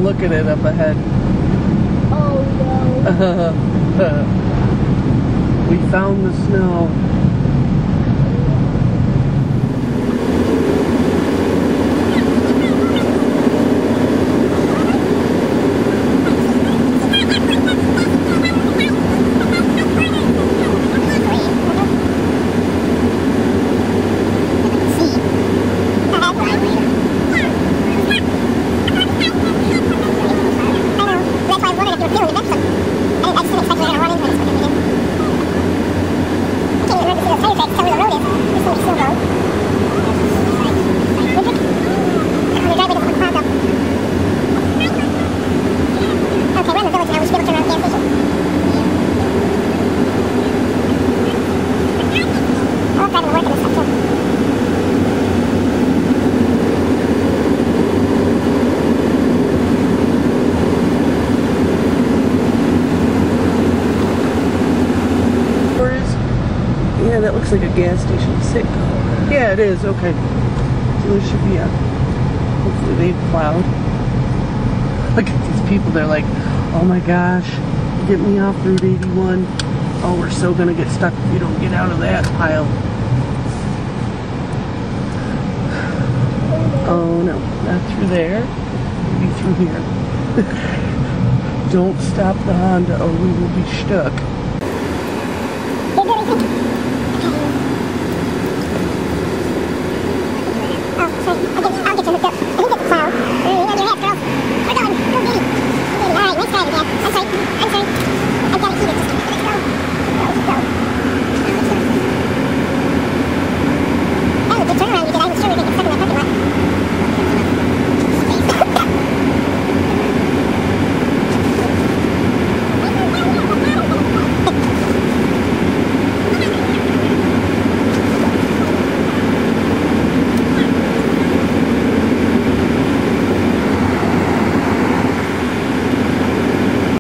look at it up ahead. Oh no. We found the snow. Yeah, that looks like a gas station. Sick. Yeah, it is. Okay. So it should be a. Hopefully they've plowed. Look at these people. They're like, oh my gosh, get me off Route 81. Oh, we're so gonna get stuck if we don't get out of that pile. Oh no, not through there. Maybe through here. Don't stop the Honda or we will be stuck. Oh, sorry.